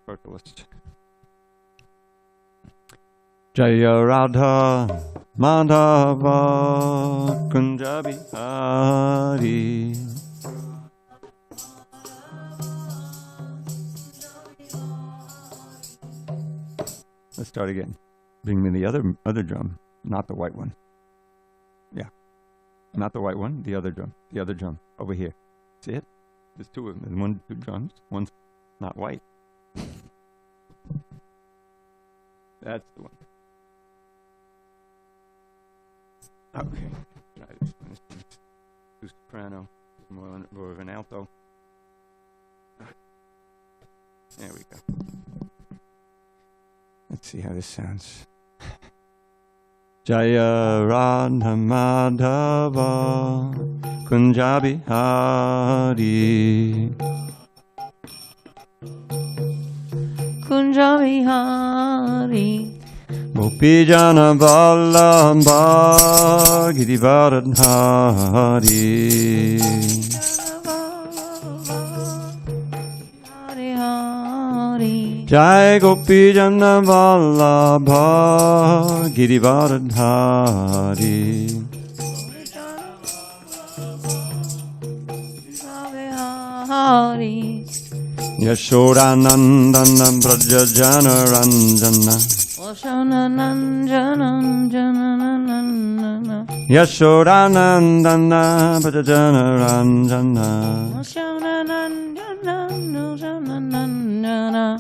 superfluous. Jaya Radha Madhava Kunja Bihari. Let's start again. Bring me the other drum, not the white one. Yeah, not the white one, the other drum. The other drum over here. See it? There's two of them. There's two drums. One's not white. That's the one. Okay, try this one. This one's too soprano, more of an alto. There we go. Let's see how this sounds. Jaya Radha Madhava Kunja Bihari. Kunja Bihari. Gopijana Vallabha Girivardhari. Jai Gopijana Vallabha Girivardhari. Yashodanandana Brajajana Ranjana. Yashodanandana Brajajana Ranjana.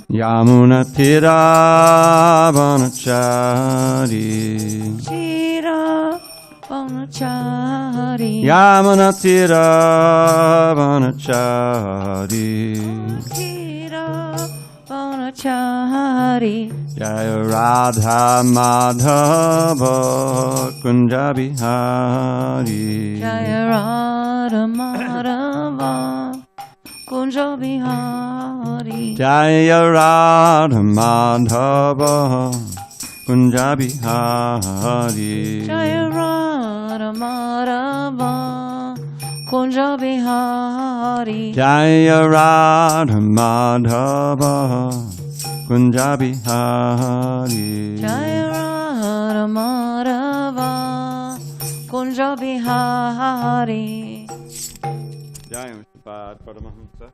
Yamuna Tira Vanachari. Yamuna Tira Vanachari. Jaya Radha Madhava Kunja Bihari. Jaya Radha Madhava Kunja Bihari. Jaya Radha Madhava Kunja Bihari. Jaya Radha Madhava Kunja Bihari. Jaya Radha Madhava Kunja Bihari. Jaya Radha Madhava Kunja Bihari. Jaya Paramātmā.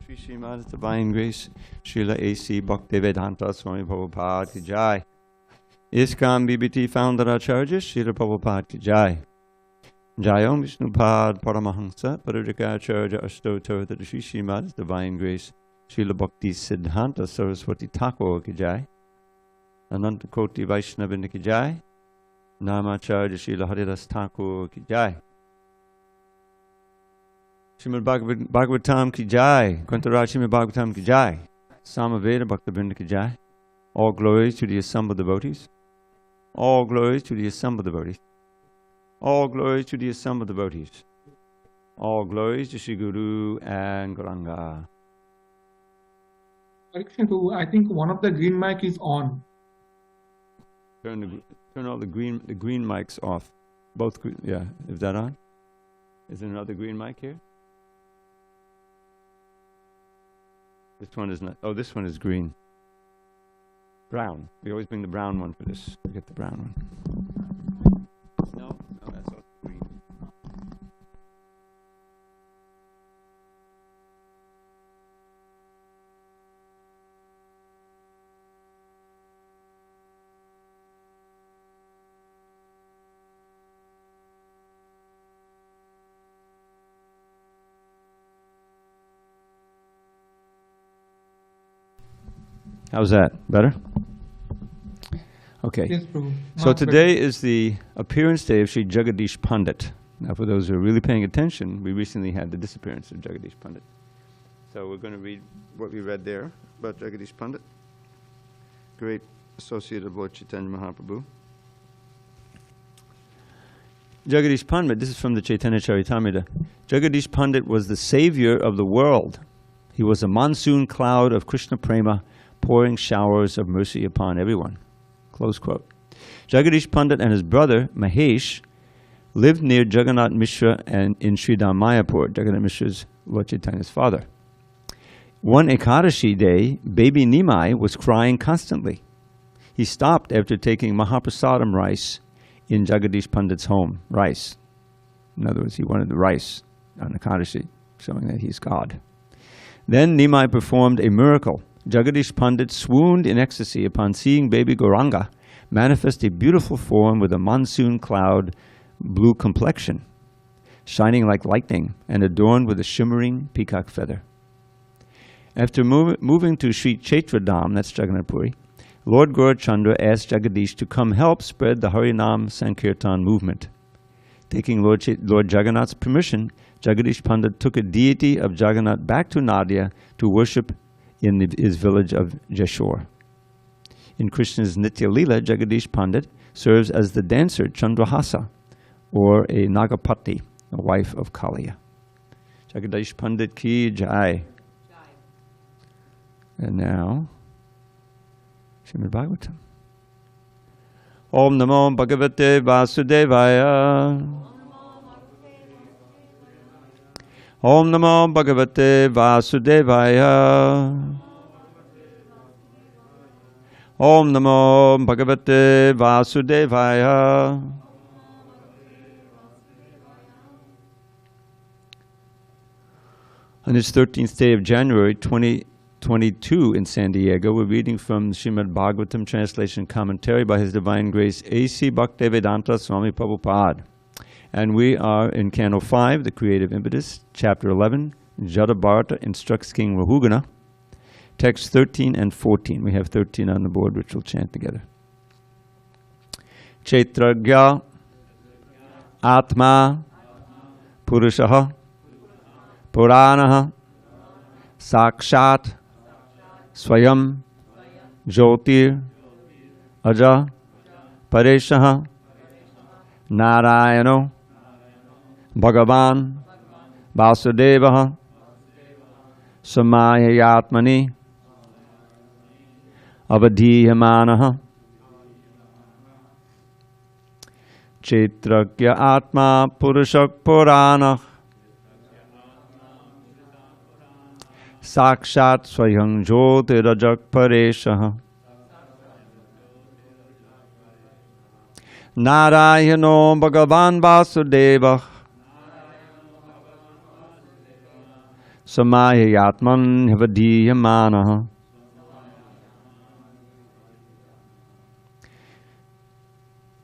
Sri Srimad Divine Grace, Srila A.C. Bhaktivedanta Swami Prabhupada ki Jai. ISKCON BBT Founder Acharya Srila Prabhupada ki Jai. Jayom Vishnupad Paramahamsa Parudikacharya Ashtotar Sri Srimad Divine Grace, Srila Bhakti Siddhanta Saraswati Thakur ki Jai. Ananta Koti Vaishnavinda ki Jai. Namacharya Srila Haridas Thakur ki Jai. Srimad Bhagavatam ki Jai. Kwantaraj Srimad Bhagavatam ki Jai. Samaveda Bhaktabinda ki Jai. All glories to the assembled devotees. All glories to the assembled devotees. All glories to the assembled devotees. All glories to Sri Guru and Gauranga. I think one of the green mic is on. Turn all the green mics off. Both, yeah. Is that on? Is there another green mic here? This one is not. Oh, this one is green. Brown. We always bring the brown one for this. We get the brown one. No, that's all green. How's that? Better? Okay. Yes, Prabhu. So today is the appearance day of Sri Jagadish Pandit. Now, for those who are really paying attention, we recently had the disappearance of Jagadish Pandit. So we're going to read what we read there about Jagadish Pandit, great associate of Lord Chaitanya Mahaprabhu. Jagadish Pandit, this is from the Chaitanya Charitamrita. Jagadish Pandit was the savior of the world. He was a monsoon cloud of Krishna prema, pouring showers of mercy upon everyone. Close quote. Jagadish Pandit and his brother, Mahesh, lived near Jagannath Misra and in Sridham Mayapur. Jagannath Misra is Lord Chaitanya's father. One Ekadashi day, baby Nimai was crying constantly. He stopped after taking Mahaprasadam rice in Jagadish Pandit's home. Rice. In other words, he wanted the rice on Ekadashi, showing that he's God. Then Nimai performed a miracle. Jagadish Pandit swooned in ecstasy upon seeing baby Gauranga manifest a beautiful form with a monsoon cloud blue complexion, shining like lightning and adorned with a shimmering peacock feather. After moving to Sri Kṣetrajña, that's Jagannath Puri, Lord Gaurachandra asked Jagadish to come help spread the Harinam Sankirtan movement. Taking Lord Jagannath's permission, Jagadish Pandit took a deity of Jagannath back to Nadia to worship in his village of Jeshore. In Krishna's Nitya Leela, Jagadish Pandit serves as the dancer Chandrahasa, or a Nagapati, a wife of Kaliya. Jagadish Pandit ki jai. And now, Srimad Bhagavatam. Om Namo Bhagavate Vasudevaya. Om Namo Bhagavate Vasudevaya. Om Namo Bhagavate Vasudevaya. On this 13th day of January 2022 in San Diego, we're reading from Srimad Bhagavatam translation commentary by His Divine Grace A.C. Bhaktivedanta Swami Prabhupada. And we are in Canto 5, The Creative Impetus, Chapter 11, Jadabharata instructs King Rahugana, Text 13 and 14. We have 13 on the board, which we'll chant together. Kṣetrajña ātma purushaha puranaha sakshat swayam jyotir aja pareshaha narayano bhagavan vasudevaha samayayatmani avadhiyamanaha kṣetrajña ātma purushak puranah sakshat swayam jyotirajak pareshaha narayano bhagavan vasudevah samayayatman havadhiyamanaha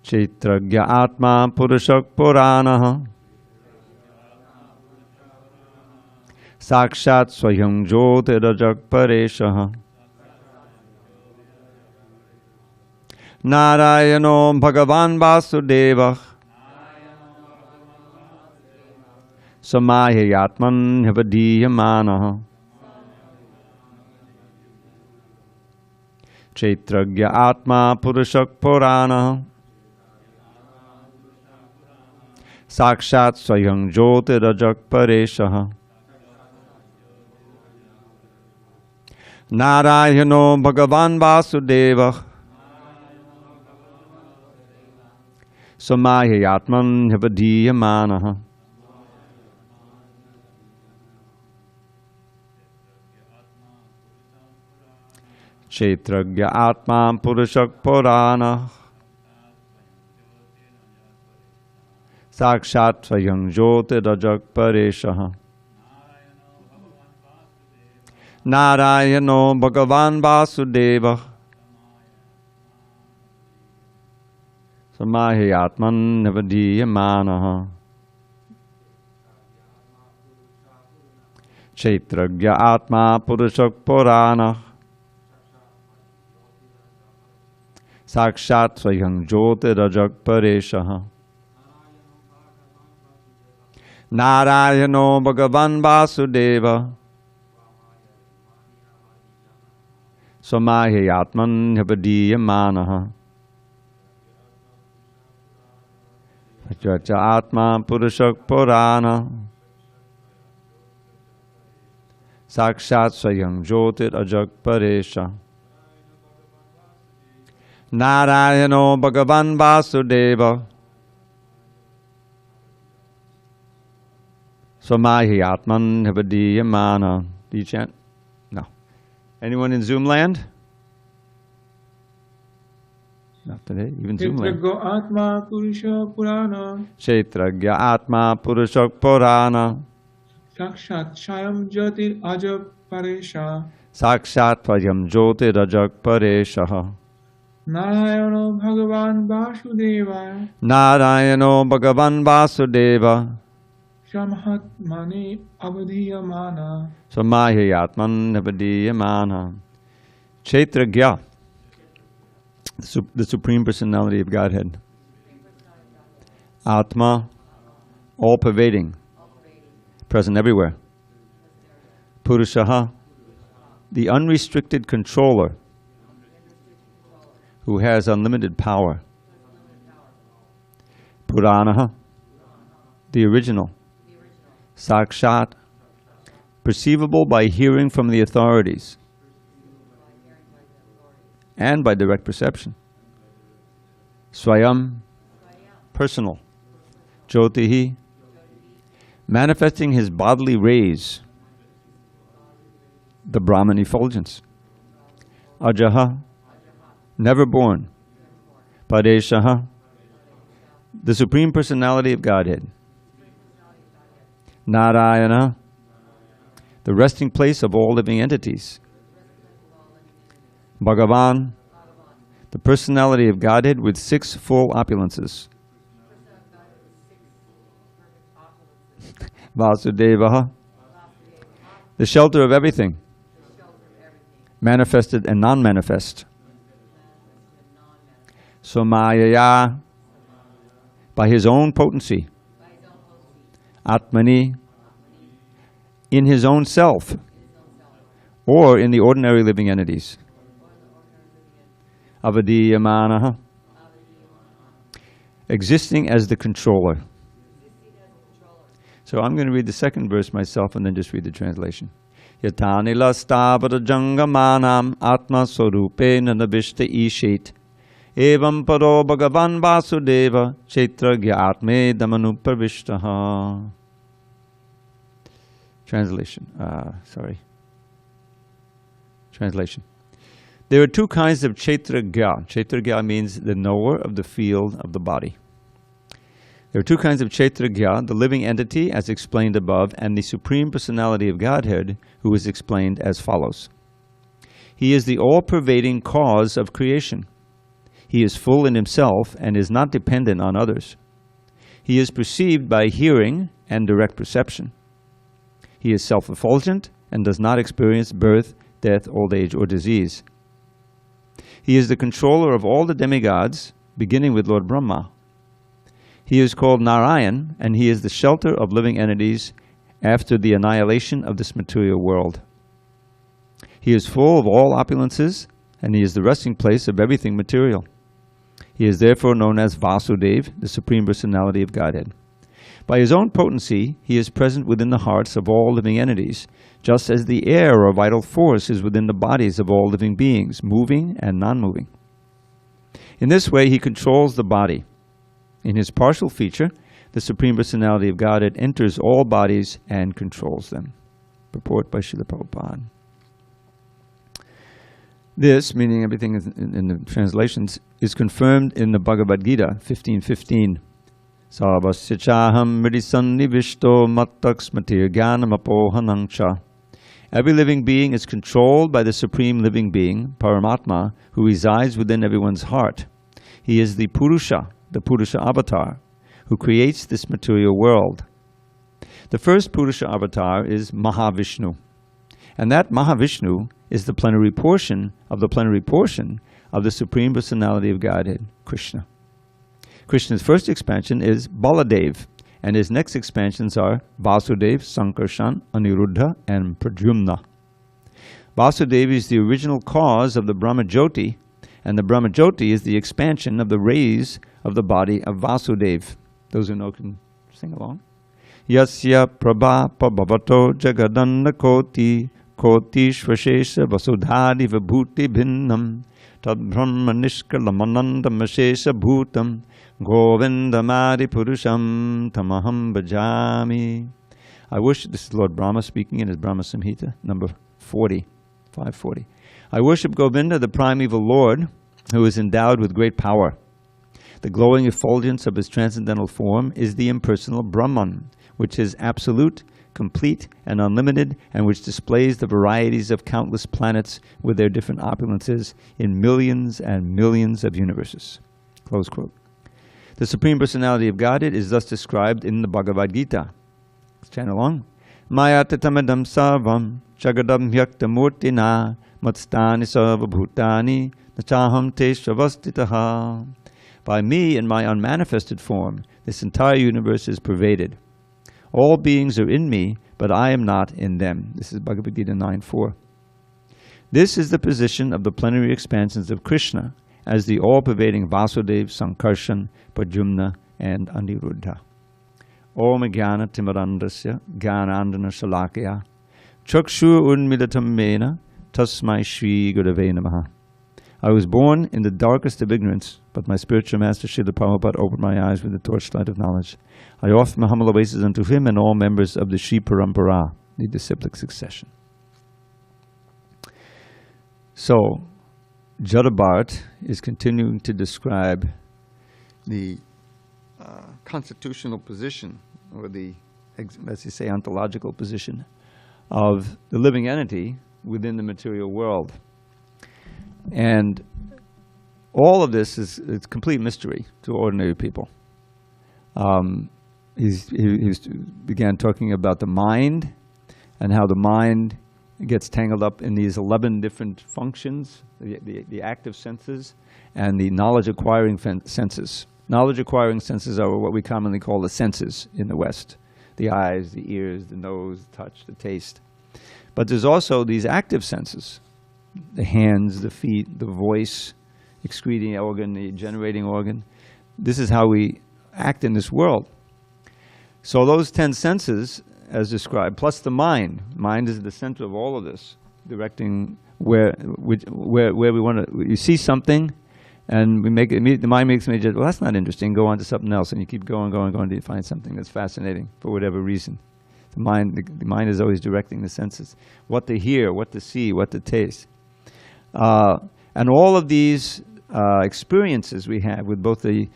kṣetrajña ātma purushak puranaha sakshat swayam jyotirajak pareshaha narayano bhagavan vasudevah samayayatman havadhiyamanaha kṣetrajña ātma purushak puranaha sakshat swayam jyotirajak pareshaha narayano bhagavan vasudevah samayayatman havadhiyamanaha kṣetrajña ātma purushak puranah sakshat swayam jyotirajak pareshaha narayano bhagavan vasudevah samayayatman havadhiyamanaha kṣetrajña ātma purushak puranah sakshat swayam jyotirajak pareshaha narayano bhagavan vasudevah samayayatman havadhiyamanaha kṣetrajña ātma purushak purana sakshat swayam jyotirajak paresha narayano bhagavan vasudeva samayayatman havadhiyamana. Do you chant? Anyone in Zoom land? Not today, even Zoom land. kṣetrajña ātma purusha purana Kṣetrajña ātma purusha purana sakshat shayam jyotir ajab paresha sakshat vayam jyotirajak pareshaha narayano bhagavan vasudevaya Narayano Bhagavan Vasudeva samahatmani avadhiyamana. Samahiyatman Navadiyamana. Kṣetrajña, the Supreme Personality of Godhead. Ātma, all-pervading, present everywhere. Purushaha, the unrestricted controller who has unlimited power. Puranaha, the original. Sakshat, perceivable by hearing from the authorities and by direct perception. Swayam, personal. Jyotihi, manifesting his bodily rays, the Brahman effulgence. Ajaha, never born. Padeshaha, the Supreme Personality of Godhead. Narayana, the resting place of all living entities. Bhagavan, the personality of Godhead with 6 full opulences. Vasudevaha, the shelter of everything, manifested and non-manifest. Somayaya, by his own potency. Atmani, in his own self, or in the ordinary living entities. Avadiyamanaha, existing as the controller. So I'm going to read the second verse myself and then just read the translation. Yatani lastavada jangamanam atma sorupena navishta ishet evam paro bhagavan vasudeva kṣetrajña ātme damanuparvishtaha. Translation. Translation. There are 2 kinds of kṣetrajña. Kṣetrajña means the knower of the field of the body. There are 2 kinds of kṣetrajña, the living entity as explained above, and the Supreme Personality of Godhead, who is explained as follows. He is the all-pervading cause of creation. He is full in himself and is not dependent on others. He is perceived by hearing and direct perception. He is self-effulgent and does not experience birth, death, old age, or disease. He is the controller of all the demigods, beginning with Lord Brahmā. He is called Narayan, and he is the shelter of living entities after the annihilation of this material world. He is full of all opulences, and he is the resting place of everything material. He is therefore known as Vasudeva, the Supreme Personality of Godhead. By his own potency, he is present within the hearts of all living entities, just as the air or vital force is within the bodies of all living beings, moving and non-moving. In this way, he controls the body. In his partial feature, the Supreme Personality of Godhead enters all bodies and controls them. Purport by Srila Prabhupada. This, meaning everything in the translations, is confirmed in the Bhagavad Gita 15:15. Sarvasya chaham mridisannivishto mattaksmatir jnanamapohanangcha. Every living being is controlled by the Supreme Living Being, Paramātmā, who resides within everyone's heart. He is the Purusha avatar, who creates this material world. The first Purusha avatar is Mahavishnu, and that Mahavishnu is the plenary portion of the Supreme Personality of Godhead, Krishna. Krishna's first expansion is Baladev, and his next expansions are Vasudeva, Sankarshan, Aniruddha, and Pradyumna. Vasudeva is the original cause of the Brahma Jyoti, and the Brahma Jyoti is the expansion of the rays of the body of Vasudeva. Those who know can sing along. Yasya prabha pabhavato jagadana koti shvashesha vasudhadi vibhuti bhinnam tad brahma nishkalamanandam ashesha bhutam govindamadi purusham tamaham bhajami. I wish, this is Lord Brahmā speaking in his Brahma Samhita, number 40, 540. I worship Govinda, the primeval Lord, who is endowed with great power. The glowing effulgence of his transcendental form is the impersonal Brahman, which is absolute, complete, and unlimited, and which displays the varieties of countless planets with their different opulences in millions and millions of universes. Close quote. The Supreme Personality of Godhead is thus described in the Bhagavad Gita. Let's chant along. Maya tatamedam sarvam jagadam hyaktamurtina matstani sarva bhutani nachaham te shavastitaha. By me, in my unmanifested form, this entire universe is pervaded. All beings are in me, but I am not in them. This is Bhagavad Gita 9.4. This is the position of the plenary expansions of Krishna as the all-pervading Vasudeva, Sankarshan, Pradyumna, and Aniruddha. Om Jnana Timarandasya Jnanandana Shalakya Chakshur Unmilatam Mena Tasmai Shri Gurave Namaha. I was born in the darkest of ignorance, but my spiritual master Srila Prabhupada opened my eyes with the torchlight of knowledge. I offer my humble obeisance unto him and all members of the Sri Parampara, the disciplic succession. So, Jadabharat is continuing to describe the constitutional position, or the, let's say, ontological position of the living entity within the material world. And all of this is complete mystery to ordinary people. He began talking about the mind and how the mind gets tangled up in these 11 different functions, the active senses and the knowledge-acquiring senses. Knowledge-acquiring senses are what we commonly call the senses in the West. The eyes, the ears, the nose, the touch, the taste. But there's also these active senses. The hands, the feet, the voice, excreting organ, the generating organ. This is how we act in this world. So those 10 senses, as described, plus the mind. Mind is the center of all of this, directing where we want to. You see something, and we make it. The mind makes me just, well, that's not interesting. Go on to something else, and you keep going until you find something that's fascinating for whatever reason. The mind is always directing the senses, what to hear, what to see, what to taste. And all of these experiences we have with both the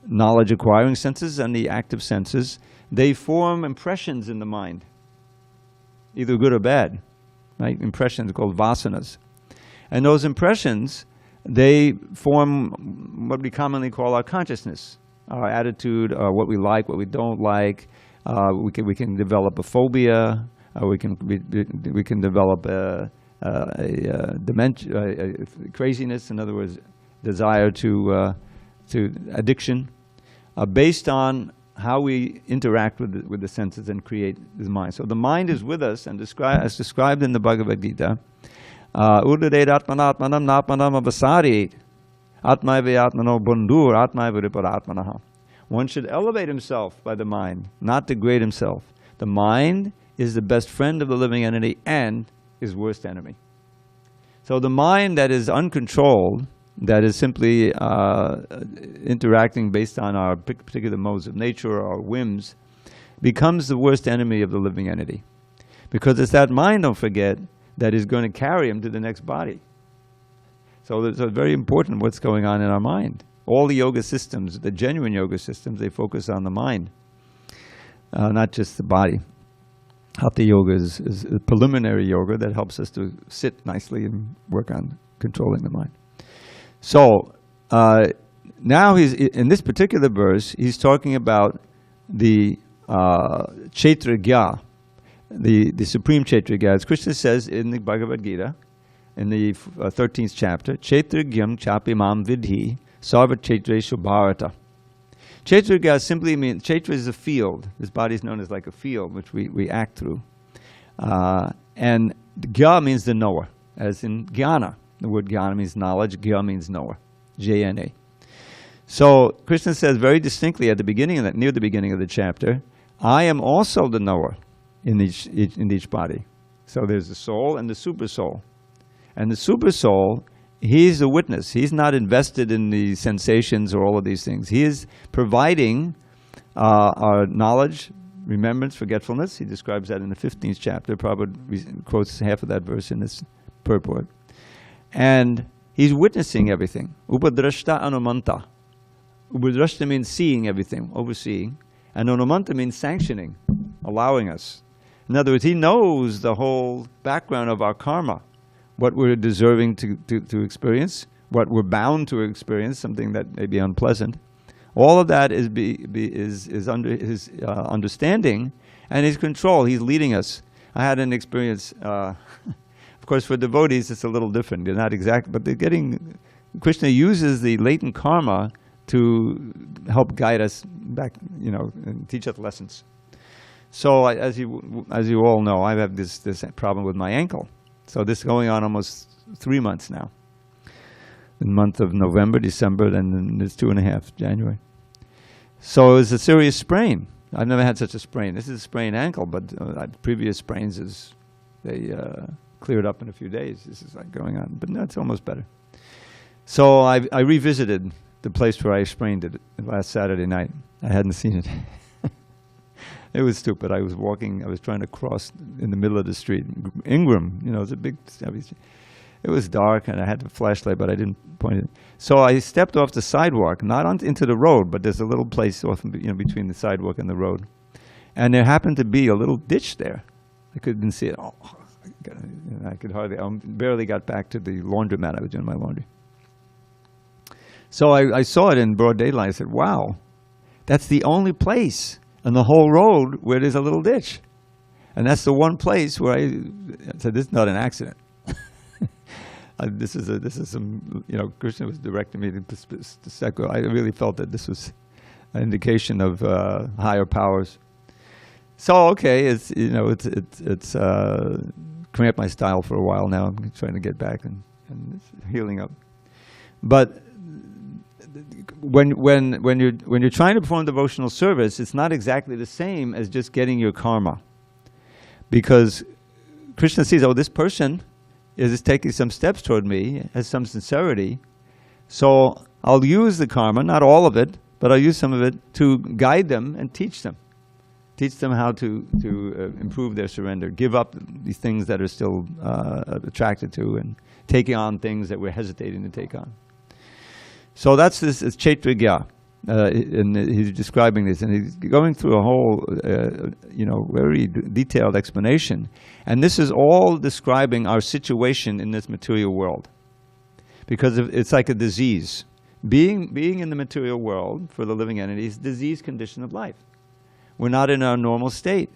knowledge-acquiring senses and the active senses, they form impressions in the mind, either good or bad, right? Impressions called vasanas. And those impressions, they form what we commonly call our consciousness, our attitude, what we like, what we don't like. We can develop a phobia, we can develop dementia, craziness, in other words, desire to addiction, based on how we interact with the senses and create the mind. So the mind is with us, and as described in the Bhagavad Gita, Udadet atmanatmanam natmanam avasari atmaive atmano bundur atmaive riparatmanaha. One should elevate himself by the mind, not degrade himself. The mind is the best friend of the living entity and his worst enemy. So the mind that is uncontrolled, that is simply interacting based on our particular modes of nature or our whims, becomes the worst enemy of the living entity. Because it's that mind, don't forget, that is going to carry him to the next body. So it's very important what's going on in our mind. All the yoga systems, the genuine yoga systems, they focus on the mind, not just the body. Hatha yoga is a preliminary yoga that helps us to sit nicely and work on controlling the mind. So now in this particular verse, he's talking about the kṣetrajña, the supreme kṣetrajña. As Krishna says in the Bhagavad Gita, in the 13th chapter, kṣetrajñam chapimam vidhi sarva kṣetreshu bharata. Kṣetrajña simply means, kṣetra is a field. This body is known as like a field, which we act through. And gya means the knower, as in jnana. The word jnana means knowledge, gya means knower, J-N-A. So Krishna says very distinctly at the beginning of that, near the beginning of the chapter, I am also the knower in each body. So there's the soul and the super soul. And the super soul, he's a witness. He's not invested in the sensations or all of these things. He is providing our knowledge, remembrance, forgetfulness. He describes that in the 15th chapter. Prabhupada quotes half of that verse in this purport. And he's witnessing everything. Upadrashta anumanta. Upadrashta means seeing everything, overseeing. And anumanta means sanctioning, allowing us. In other words, he knows the whole background of our karma, what we're deserving to experience, what we're bound to experience, something that may be unpleasant. All of that is under his understanding and his control. He's leading us. I had an experience, of course for devotees it's a little different. They're not exact, but Krishna uses the latent karma to help guide us back, and teach us lessons. So as you all know, I have this problem with my ankle. So this is going on almost 3 months now. In the month of November, December, then it's 2.5, January. So it was a serious sprain. I've never had such a sprain. This is a sprained ankle, but previous sprains, they cleared up in a few days. This is like going on, but no, it's almost better. So I revisited the place where I sprained it last Saturday night. I hadn't seen it. It was stupid. I was walking, I was trying to cross in the middle of the street. Ingram, it's a big, it was dark and I had the flashlight, but I didn't point it. So I stepped off the sidewalk, not into the road, but there's a little place off, between the sidewalk and the road. And there happened to be a little ditch there. I couldn't see it. Oh, I could hardly, I barely got back to the laundromat. I was doing my laundry. So I saw it in broad daylight. I said, wow, that's the only place on the whole road where there's a little ditch. And that's the one place where I said, this is not an accident. This is some, Krishna was directing me to I really felt that this was an indication of higher powers. So, okay, it's cramped my style for a while now. I'm trying to get back and it's healing up. But when you're trying to perform devotional service, it's not exactly the same as just getting your karma. Because Krishna sees, this person is taking some steps toward me, has some sincerity, so I'll use the karma, not all of it, but I'll use some of it to guide them and teach them. Teach them how to improve their surrender, give up these things that are still attracted to, and taking on things that we're hesitating to take on. So that's this kṣetrajña, and he's describing this, and he's going through a whole, very detailed explanation. And this is all describing our situation in this material world, because it's like a disease. Being in the material world for the living entity is a disease condition of life. We're not in our normal state.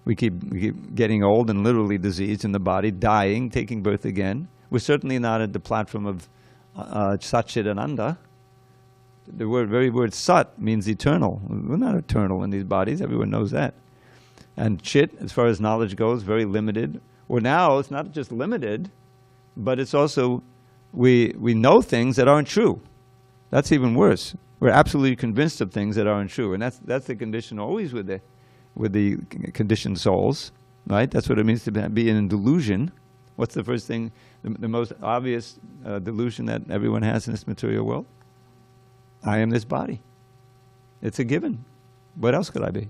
We keep getting old and literally diseased in the body, dying, taking birth again. We're certainly not at the platform of Sachidananda. The very word Sat means eternal. We're not eternal in these bodies. Everyone knows that. And Chit, as far as knowledge goes, very limited. Well, now it's not just limited, but it's also we know things that aren't true. That's even worse. We're absolutely convinced of things that aren't true, and that's the condition always with the conditioned souls, right? That's what it means to be in delusion. What's the first thing, the most obvious delusion that everyone has in this material world? I am this body. It's a given. What else could I be,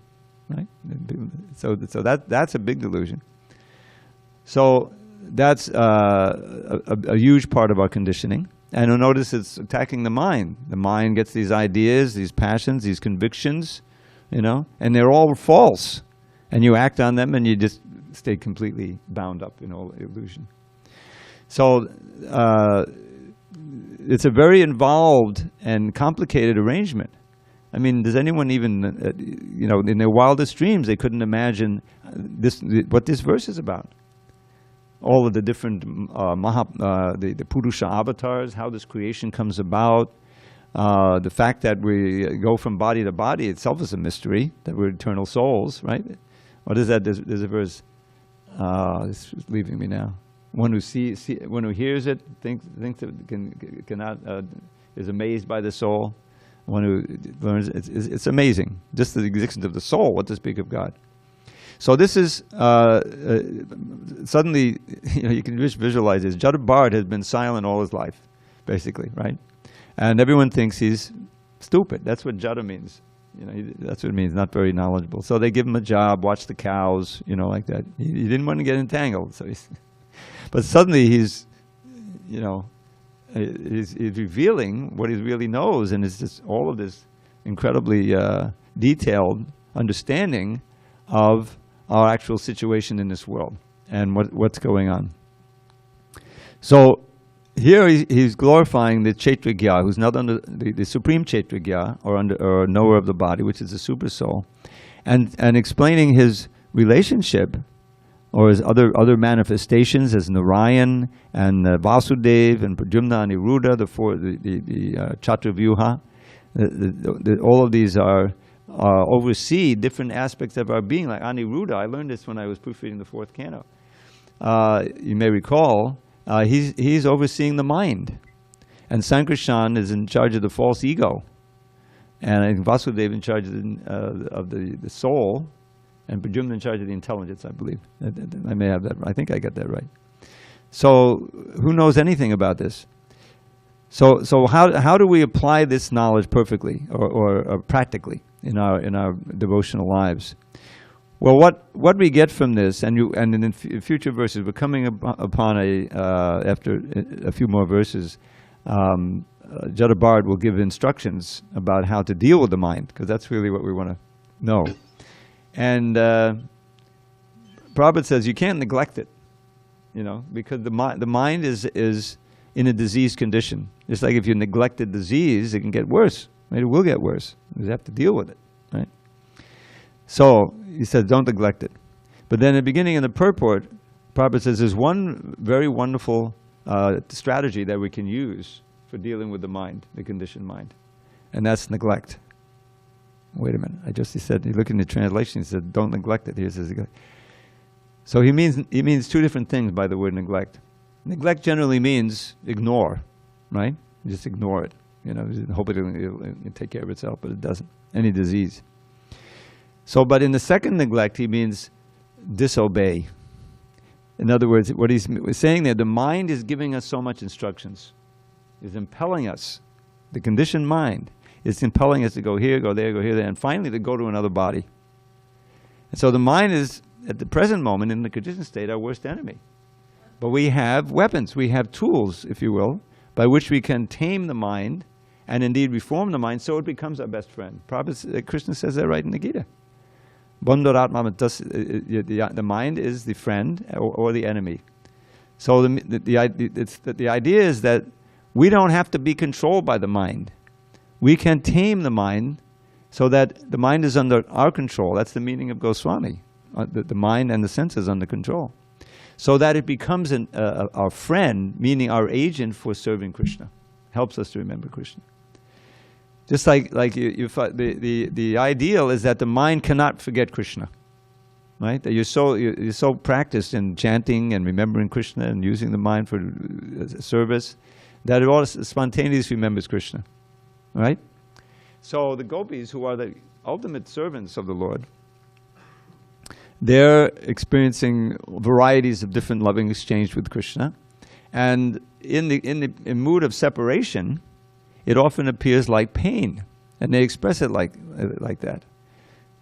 right? So that's a big delusion. So that's a huge part of our conditioning. And you'll notice it's attacking the mind. The mind gets these ideas, these passions, these convictions, and they're all false. And you act on them and you just stay completely bound up in all illusion. So it's a very involved and complicated arrangement. I mean, does anyone even, in their wildest dreams, they couldn't imagine what this verse is about. All of the different the Purusha avatars, how this creation comes about, the fact that we go from body to body itself is a mystery, that we're eternal souls, right? What is that? There's a verse, it's leaving me now. One who one who hears it thinks it cannot is amazed by the soul. One who learns it's amazing, just the existence of the soul. What to speak of God? So this is suddenly, you can just visualize this. Jada Bharat has been silent all his life, basically, right? And everyone thinks he's stupid. That's what Jada means. That's what it means, not very knowledgeable. So they give him a job, watch the cows, like that. He didn't want to get entangled. So But suddenly he's revealing what he really knows, and it's just all of this incredibly detailed understanding of our actual situation in this world and what's going on. So here he's glorifying the kṣetrajña, who's not under the supreme kṣetrajña, or knower of the body, which is the super soul, and explaining his relationship or his other manifestations as Narayan and Vasudev and Pradyumna and Niruddha, the Chaturvyuha. All of these are oversee different aspects of our being. Like Aniruddha, I learned this when I was proofreading the fourth canto. You may recall, he's overseeing the mind, and Sankarshan is in charge of the false ego, and I think Vasudev in charge of the soul, and Pradyumna in charge of the intelligence, I believe. I may have that. I think I got that right. So who knows anything about this? So how do we apply this knowledge perfectly or practically in our devotional lives? Well, what we get from this, and in future verses, we're coming upon after a few more verses, Jadabard will give instructions about how to deal with the mind, because that's really what we want to know. And Prabhupada says you can't neglect it, because the mind is in a diseased condition. Just like if you neglect a disease, it can get worse. Right? It will get worse. You have to deal with it, right? So he says, don't neglect it. But then at the beginning in the purport, Prabhupada says there's one very wonderful strategy that we can use for dealing with the mind, the conditioned mind, and that's neglect. Wait a minute, he said, you look in the translation, he said, don't neglect it. He says, so he means two different things by the word neglect. Neglect generally means ignore, right? You just ignore it. Hope it'll take care of itself, but it doesn't. Any disease. So, but in the second neglect, he means disobey. In other words, what he's saying there, the mind is giving us so much instructions. It's impelling us. The conditioned mind is impelling us to go here, go there, and finally to go to another body. And so the mind is, at the present moment, in the conditioned state, our worst enemy. But we have weapons, we have tools, if you will, by which we can tame the mind and indeed reform the mind so it becomes our best friend. Krishna says that right in the Gita. Bandharatma, the mind is the friend or the enemy. So the idea is that we don't have to be controlled by the mind. We can tame the mind so that the mind is under our control. That's the meaning of Goswami. The mind and the senses under control. So that it becomes our friend, meaning our agent for serving Krishna. Helps us to remember Krishna. Just like the ideal is that the mind cannot forget Krishna, right? That you're so practiced in chanting and remembering Krishna and using the mind for service that it all spontaneously remembers Krishna, right? So the gopis, who are the ultimate servants of the Lord, they're experiencing varieties of different loving exchange with Krishna, and in mood of separation, it often appears like pain, and they express it like that.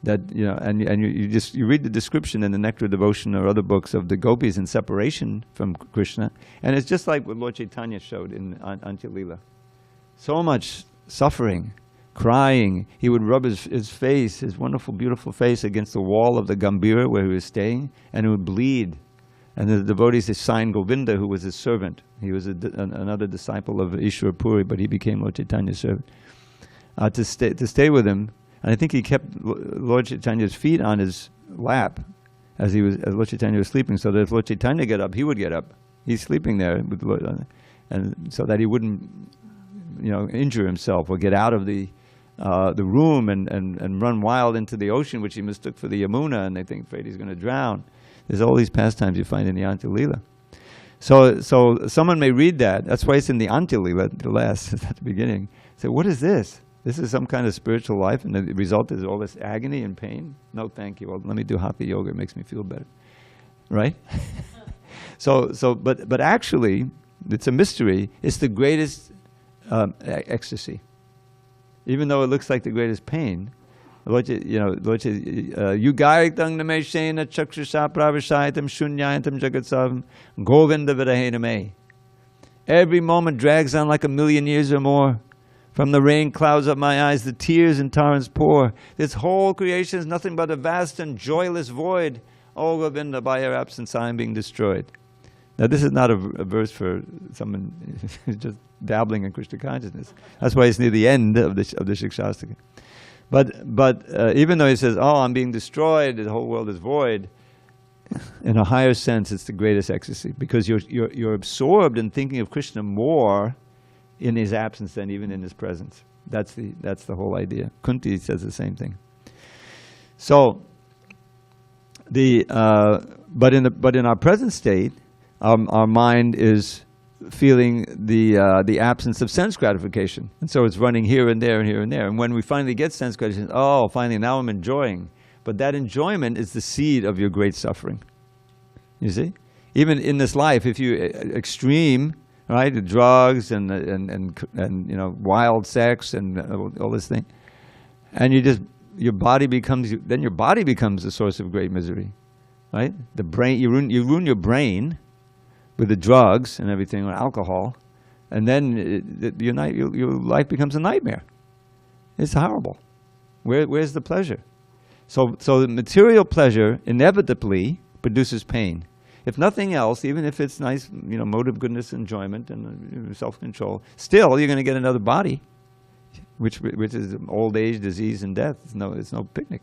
That you read the description in the Nectar Devotion or other books of the gopis in separation from Krishna, and it's just like what Lord Chaitanya showed in Antya Lila. So much suffering, crying. He would rub his face, his wonderful, beautiful face, against the wall of the Gambhira where he was staying, and it would bleed. And the devotees assigned Govinda, who was his servant. He was another disciple of Ishwar Puri, but he became Lord Chaitanya's servant, to stay with him. And I think he kept Lord Chaitanya's feet on his lap as Lord Chaitanya was sleeping, so that if Lord Chaitanya got up, he would get up. He's sleeping there with Lord, and so that he wouldn't, injure himself or get out of the room and run wild into the ocean, which he mistook for the Yamuna, and they think afraid he's going to drown. There's all these pastimes you find in the Antya Lila. So someone may read that. That's why it's in the Antya Lila, the last, at the beginning. Say, what is this? This is some kind of spiritual life, and the result is all this agony and pain? No, thank you. Well, let me do Hatha Yoga. It makes me feel better. Right? But actually, it's a mystery. It's the greatest ecstasy. Even though it looks like the greatest pain, Yugaritam nameshena chakshusha pravashaitam shunyayantam jagatsavam govinda vidahena. Every moment drags on like 1,000,000 years or more. From the rain clouds up my eyes, the tears in torrents pour. This whole creation is nothing but a vast and joyless void. Oh Govinda, by your absence I am being destroyed. Now this is not a verse for someone just dabbling in Krishna consciousness. That's why it's near the end of the Shikshastika. But even though he says, oh, I'm being destroyed, the whole world is void, in a higher sense it's the greatest ecstasy, because you're absorbed in thinking of Krishna more in his absence than even in his presence. That's the whole idea. Kunti says the same thing. So but in our present state, our mind is feeling the absence of sense gratification, and so it's running here and there and here and there. And when we finally get sense gratification, oh, finally now I'm enjoying. But that enjoyment is the seed of your great suffering. You see, even in this life, if you extreme, right, the drugs and wild sex and all this thing, and your body becomes the source of great misery, right? The brain, you ruin your brain with the drugs and everything, or alcohol, and then your life becomes a nightmare. It's horrible. Where's the pleasure? So the material pleasure inevitably produces pain. If nothing else, even if it's nice, mode of goodness, enjoyment, and self-control, still you're going to get another body, which is old age, disease, and death. It's no picnic.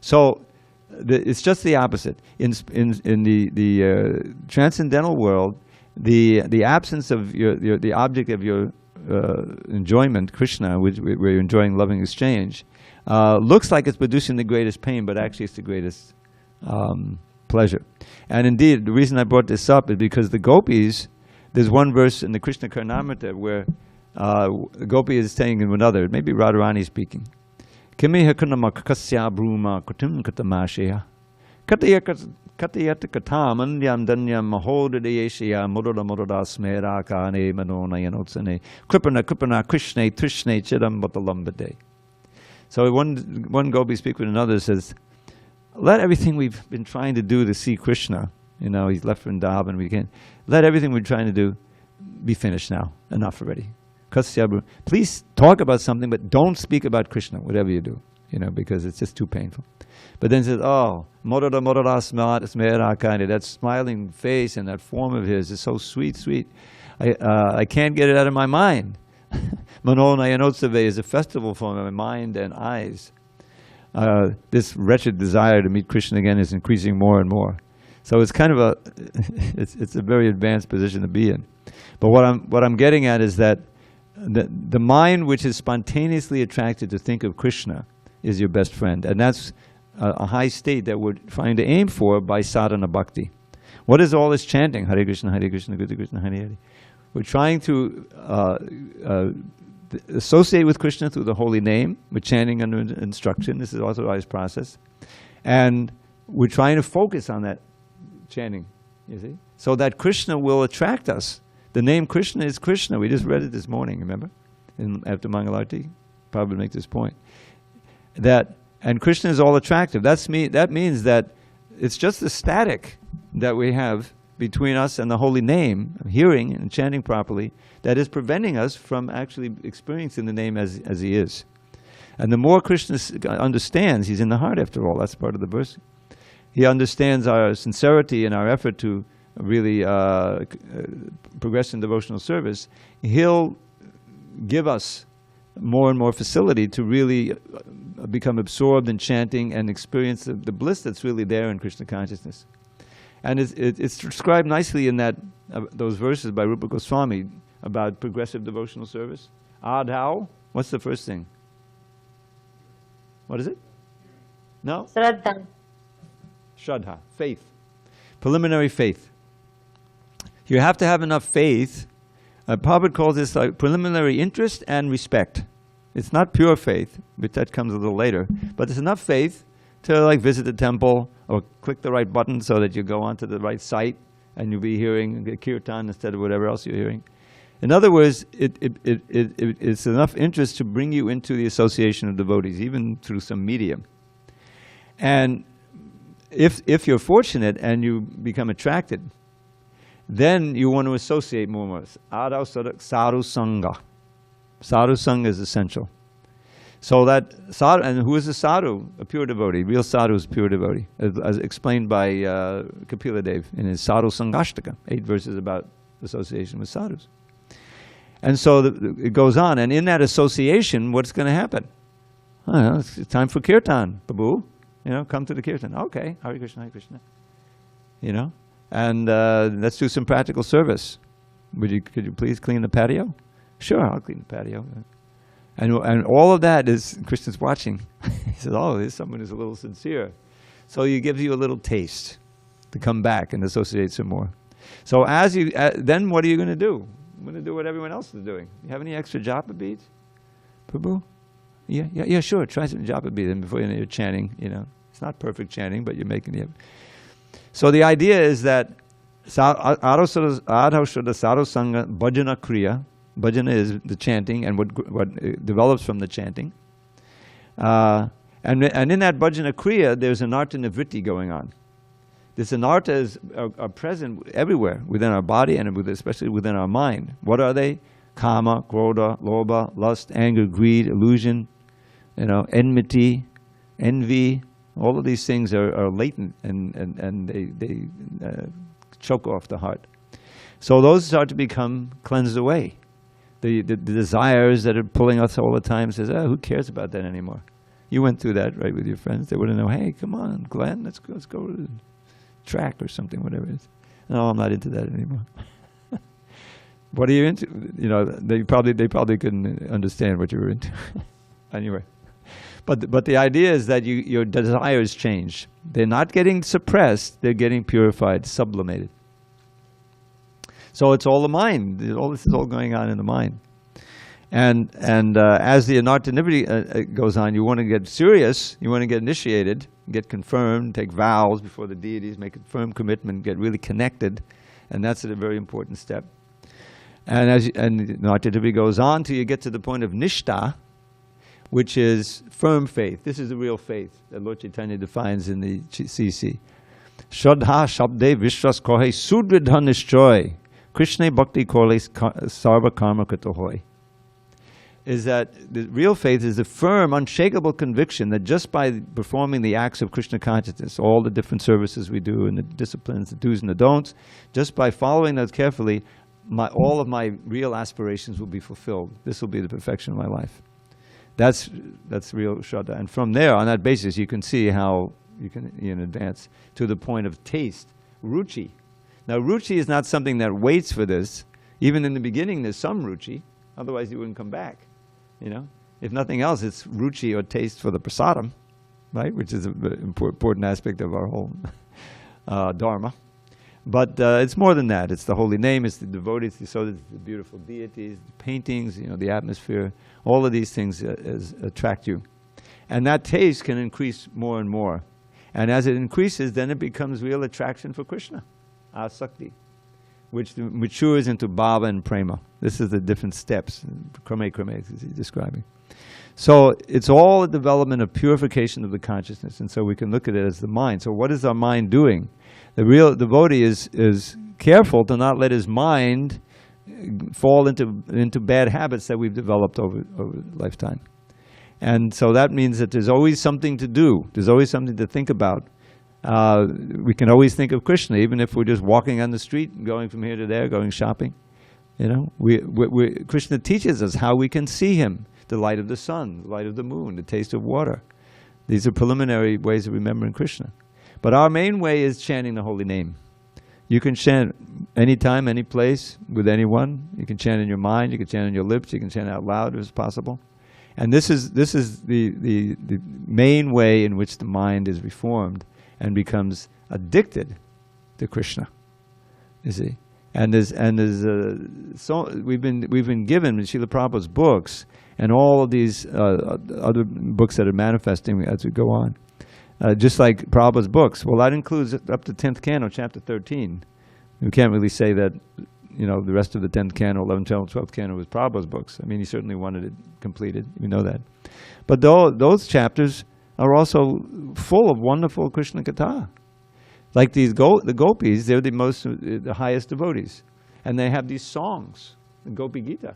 So it's just the opposite. In the transcendental world, the absence of the object of your enjoyment, Krishna, where you're enjoying loving exchange, looks like it's producing the greatest pain, but actually it's the greatest pleasure. And indeed, the reason I brought this up is because the gopis, there's one verse in the Krishna Karnamrita where the gopi is saying to another, it may be Radharani speaking, Kimiha kunama kakasya bruma kutum katamashya katayat katam andyam danyam mahodadayeshya mudada mudada smera kane manona yanotsane kripana krishne trishne chidam batalambade. So one gopi speaks with another, says, let everything we've been trying to do to see Krishna, he's left Vrindavan, we can't, let everything we're trying to do be finished now. Enough already. Please talk about something, but don't speak about Krishna, whatever you do, because it's just too painful. But then it says, oh, that smiling face and that form of his is so sweet. I can't get it out of my mind. Manona Yanotsave is a festival for my mind and eyes. This wretched desire to meet Krishna again is increasing more and more. So it's kind of it's a very advanced position to be in. But what I'm getting at is that the mind which is spontaneously attracted to think of Krishna is your best friend, and that's a high state that we're trying to aim for by sadhana bhakti. What is all this chanting? Hare Krishna, Hare Krishna, Krishna, Hare Hare. We're trying to associate with Krishna through the holy name. We're chanting under instruction. This is authorized process. And we're trying to focus on that chanting, you see, so that Krishna will attract us. The name Krishna is Krishna. We just read it this morning, remember? After Mangalarti, Prabhupada makes this point. And Krishna is all attractive. That means that it's just the static that we have between us and the holy name, hearing and chanting properly, that is preventing us from actually experiencing the name as he is. And the more Krishna understands, he's in the heart after all, that's part of the verse. He understands our sincerity and our effort to really progress in devotional service. He'll give us more and more facility to really become absorbed in chanting and experience the bliss that's really there in Krishna consciousness. And it's described nicely in those verses by Rupa Goswami about progressive devotional service. Adhau, what's the first thing? What is it? No? Shraddha. Shraddha, faith. Preliminary faith. You have to have enough faith. Prabhupada calls this like preliminary interest and respect. It's not pure faith, but that comes a little later. But there's enough faith to visit the temple or click the right button so that you go onto the right site and you'll be hearing the kirtan instead of whatever else you're hearing. In other words, it's enough interest to bring you into the association of devotees, even through some medium. And if you're fortunate and you become attracted, then you want to associate more with sadhu sangha. Sadhu sangha is essential. So that sadhu, and who is a sadhu? A pure devotee. Real sadhu is a pure devotee, as explained by Kapila Dev in his Sadhu Sangashtaka, 8 verses about association with sadhus. And so it goes on, and in that association, what's going to happen? It's time for kirtan, Babu. Come to the kirtan. Okay, Hare Krishna, Hare Krishna. And let's do some practical service. Could you please clean the patio? Sure, I'll clean the patio. And all of that is, Krishna's watching. He says, oh, there's someone who's a little sincere. So he gives you a little taste to come back and associate some more. So then what are you going to do? I'm going to do what everyone else is doing. You have any extra japa beads, Prabhu? Yeah, sure. Try some japa beads before you're chanting. It's not perfect chanting, but you're making it. So the idea is that adho shuddha sadhu sangha bhajana kriya. Bhajana is the chanting and what develops from the chanting. And in that bhajana kriya, there's an arta nivritti going on. This anartas are present everywhere within our body and especially within our mind. What are they? Kama, krodha, lobha, lust, anger, greed, illusion, enmity, envy. All of these things are latent and they choke off the heart. So those start to become cleansed away. The desires that are pulling us all the time says, who cares about that anymore? You went through that, right, with your friends. They wouldn't know, hey, come on, Glenn, let's go to the track or something, whatever it is. No, I'm not into that anymore. What are you into? They probably couldn't understand what you were into. Anyway. But the idea is that your desires change. They're not getting suppressed, they're getting purified, sublimated. So it's all the mind. All this is all going on in the mind. And as the anartanivritti goes on, you want to get serious, you want to get initiated, get confirmed, take vows before the deities, make a firm commitment, get really connected, and that's a very important step. And anartanivritti goes on till you get to the point of nishta, which is firm faith. This is the real faith that Lord Chaitanya defines in the CC. Shraddha shabde vishwas kohe sudridha nishchoy Krishna bhakti kole sarva karma krito hoy. Is that the real faith is the firm, unshakable conviction that just by performing the acts of Krishna consciousness, all the different services we do and the disciplines, the do's and the don'ts, just by following those carefully, all of my real aspirations will be fulfilled. This will be the perfection of my life. That's real Shraddha. And from there, on that basis, you can see how you can advance to the point of taste, ruchi. Now, ruchi is not something that waits for this. Even in the beginning, there's some ruchi. Otherwise, you wouldn't come back. If nothing else, it's ruchi or taste for the prasadam, right? Which is an important aspect of our whole dharma. But it's more than that. It's the holy name, it's the devotees, it's the beautiful deities, the paintings, the atmosphere. All of these things attract you. And that taste can increase more and more. And as it increases, then it becomes real attraction for Krishna, asakti, which matures into bhava and prema. This is the different steps, krame is he describing. So it's all a development of purification of the consciousness, and so we can look at it as the mind. So what is our mind doing? The real devotee is careful to not let his mind fall into bad habits that we've developed over lifetime. And so that means that there's always something to do. There's always something to think about. We can always think of Krishna, even if we're just walking on the street, going from here to there, going shopping. Krishna teaches us how we can see him. The light of the sun, the light of the moon, the taste of water. These are preliminary ways of remembering Krishna. But our main way is chanting the holy name. You can chant anytime, any place, with anyone. You can chant in your mind, you can chant on your lips, you can chant out loud if it's possible. And this is the main way in which the mind is reformed and becomes addicted to Krishna. You see? And we've been given in Srila Prabhupada's books and all of these other books that are manifesting as we go on. Just like Prabhupada's books. Well, that includes up to 10th canto, chapter 13. We can't really say that, the rest of the 10th canto, 11th, 12th canto was Prabhupada's books. I mean, he certainly wanted it completed. We know that. But those chapters are also full of wonderful Krishna Katha. Like the gopis, they're the highest devotees. And they have these songs, the Gopi Gita.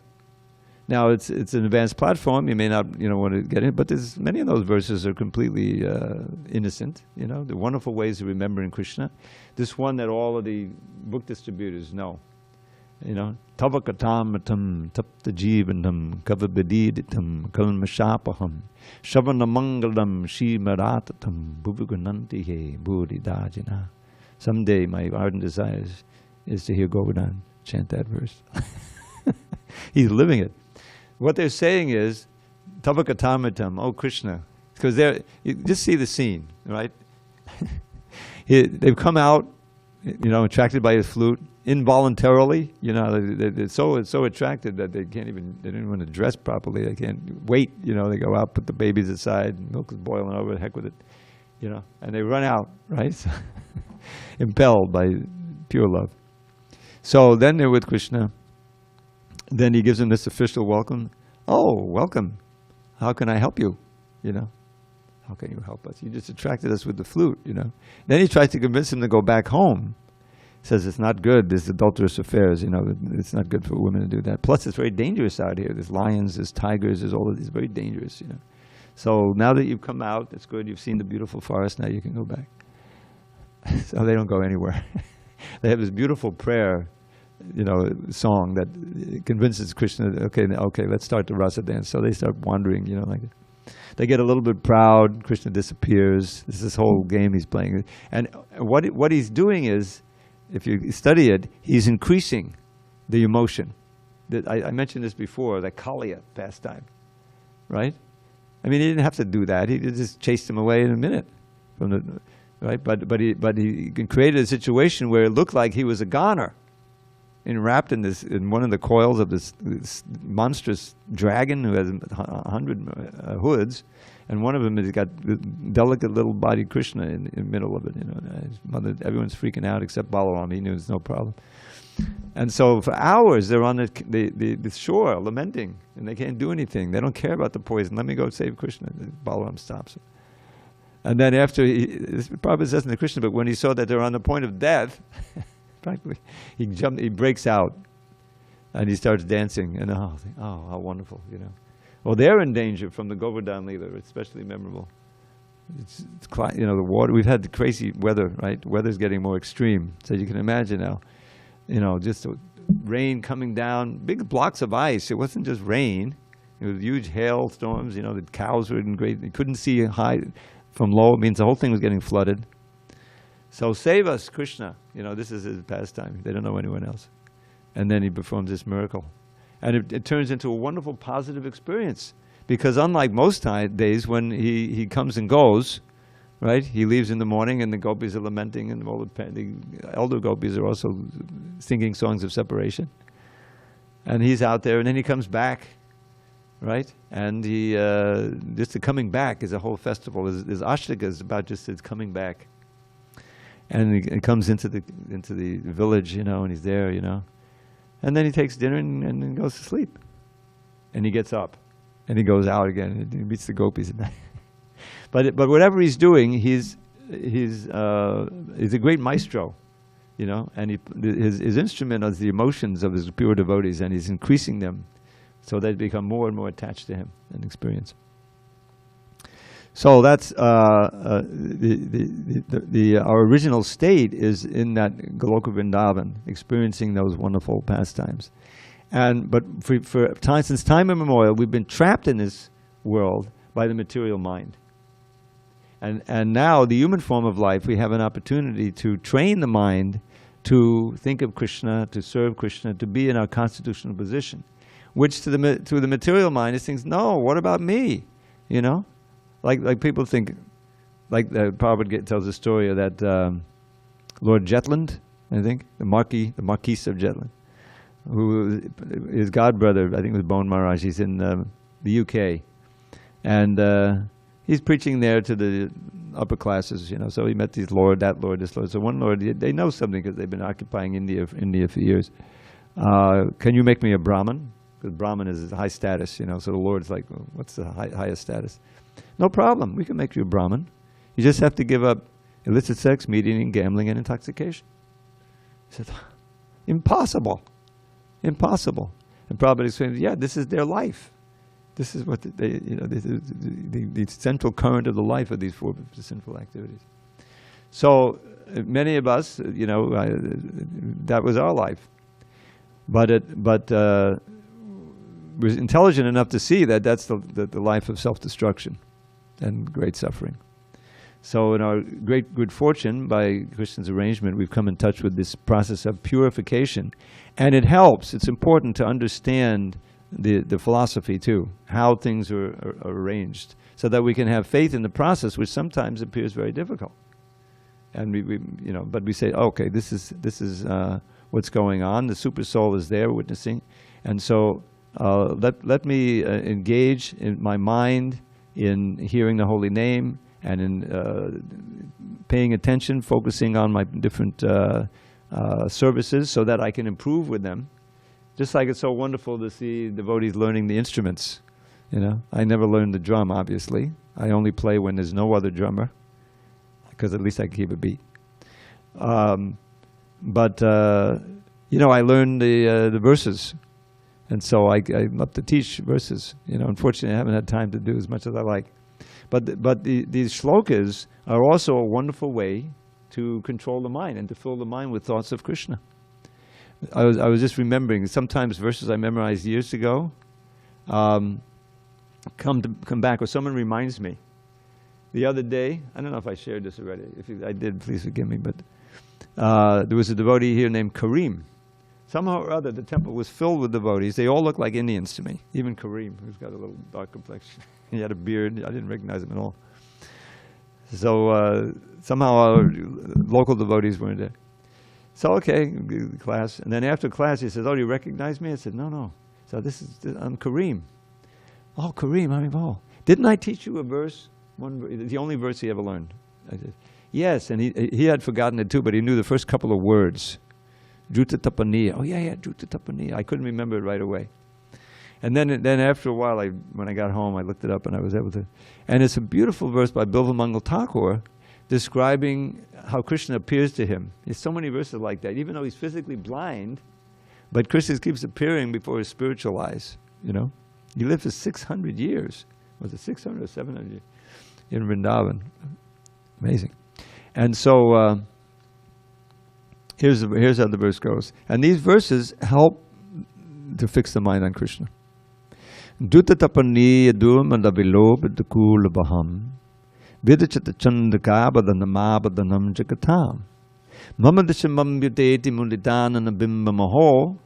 Now, it's an advanced platform. You may not want to get in, but there's many of those verses are completely innocent. They're wonderful ways of remembering Krishna. This one that all of the book distributors know. Tava katamatam tapta jivanam kavabediditam kalmashapaham shavanamangalam shimaratam bhuvagunantihe buddhidajana. Someday my ardent desire is to hear Govardhan chant that verse. He's living it. What they're saying is, Tava katamatam, oh Krishna, because you just see the scene, right? They've come out, attracted by his flute, involuntarily. They're so attracted that they don't even want to dress properly. They can't wait. They go out, put the babies aside, milk is boiling over, heck with it. And they run out, right? Impelled by pure love. So then they're with Krishna. Then he gives them this official welcome. Oh, welcome. How can I help you? How can you help us? You just attracted us with the flute, Then he tries to convince him to go back home. Says it's not good, this adulterous affairs, it's not good for women to do that. Plus it's very dangerous out here. There's lions, there's tigers, there's all of these, very dangerous, So now that you've come out, it's good, you've seen the beautiful forest, now you can go back. So they don't go anywhere. They have this beautiful prayer, song that convinces Krishna, okay, let's start the rasa dance. So they start wandering, they get a little bit proud, Krishna disappears. This is this whole game he's playing. And what he's doing is, if you study it, he's increasing the emotion. I mentioned this before, the Kaliya pastime, right? I mean, he didn't have to do that. He just chased him away in a minute, right? But he created a situation where it looked like he was a goner, enwrapped in one of the coils of this monstrous dragon who has 100 hoods, and one of them has got the delicate little body Krishna in the middle of it. His mother, everyone's freaking out except Balaram. He knew there's no problem. And so for hours they're on the shore lamenting, and they can't do anything. They don't care about the poison. Let me go save Krishna. Balaram stops it. And then after, this probably says in the Krishna book, when he saw that they're on the point of death, practically, he breaks out, and he starts dancing, and oh, how wonderful, Well, they're in danger from the Govardhan Leela. It's especially memorable. It's the water. We've had the crazy weather, right? The weather's getting more extreme, so you can imagine now, just rain coming down, big blocks of ice. It wasn't just rain; it was huge hailstorms. The cows were in great. They couldn't see high from low. It means the whole thing was getting flooded. So save us, Krishna. This is his pastime. They don't know anyone else. And then he performs this miracle. And it turns into a wonderful positive experience. Because unlike most days when he comes and goes, right? He leaves in the morning and the gopis are lamenting, and all the elder gopis are also singing songs of separation. And he's out there, and then he comes back, right? And just the coming back is a whole festival. There's ashtakas about just his coming back. And he comes into the village, and he's there, And then he takes dinner and then goes to sleep. And he gets up, and he goes out again, and he meets the gopis. But whatever he's doing, he's a great maestro, And his instrument is the emotions of his pure devotees, and he's increasing them, so they become more and more attached to him and experience. So that's our original state is in that Goloka Vrindavan, experiencing those wonderful pastimes. But since time immemorial, we've been trapped in this world by the material mind. And now, the human form of life, we have an opportunity to train the mind to think of Krishna, to serve Krishna, to be in our constitutional position, which to the material mind is things. No, what about me? Like people think, like Prabhupada tells the story of that Lord Jetland, I think, the Marquis of Jetland, who his godbrother, I think it was Bon Maharaj. He's in the UK, and he's preaching there to the upper classes, So he met this lord, this lord. So one lord, they know something because they've been occupying India for years. can you make me a Brahmin? Because Brahmin is high status, you know, so the Lord's like, well, what's the highest status? No problem, we can make you a Brahmin. You just have to give up illicit sex, meat eating, gambling, and intoxication. He said, impossible, impossible. And Prabhupada explains, yeah, this is their life. This is what they, you know, this is the central current of the life of these four sinful activities. So many of us, you know, that was our life. But we're intelligent enough to see that that's the life of self-destruction and great suffering. So in our great good fortune, by Krishna's arrangement, we've come in touch with this process of purification. And it helps. It's important to understand the philosophy too, how things are arranged, so that we can have faith in the process, which sometimes appears very difficult. And we you know, but we say, okay, this is what's going on. The super soul is there witnessing, and so let me engage in my mind in hearing the holy name and in paying attention, focusing on my different services, so that I can improve with them. Just like it's so wonderful to see devotees learning the instruments. You know, I never learned the drum, obviously. I only play when there's no other drummer, because at least I can keep a beat. You know, I learned the verses, and so I'm up to teach verses. You know, unfortunately, I haven't had time to do as much as I like. But these shlokas are also a wonderful way to control the mind and to fill the mind with thoughts of Krishna. I was just remembering sometimes verses I memorized years ago come back, or someone reminds me. The other day, I don't know if I shared this already. If I did, please forgive me. But there was a devotee here named Kareem. Somehow or other, the temple was filled with devotees. They all looked like Indians to me. Even Kareem, who's got a little dark complexion. He had a beard. I didn't recognize him at all. So somehow our local devotees weren't there. So okay, class. And then after class, he said, "Oh, do you recognize me?" I said, "No." So I'm Kareem. Oh, Kareem, didn't I teach you a verse? The only verse he ever learned. I said, yes, and he had forgotten it too, but he knew the first couple of words. Juta tapaniya. Oh yeah, Juta tapaniya. I couldn't remember it right away. And then after a while, when I got home, I looked it up and I was able to. And it's a beautiful verse by Bilvamangal Thakur describing how Krishna appears to him. There's so many verses like that, even though he's physically blind, but Krishna keeps appearing before his spiritual eyes, you know. He lived for 600 years. Was it 600 or 700 years? In Vrindavan. Amazing. And so here's how the verse goes. And these verses help to fix the mind on Krishna. Duta tapani yadum adavilo bidakul baham vidachata chandaka badanama badanam jagatam mamadishamam yudeti munditana nabimba maho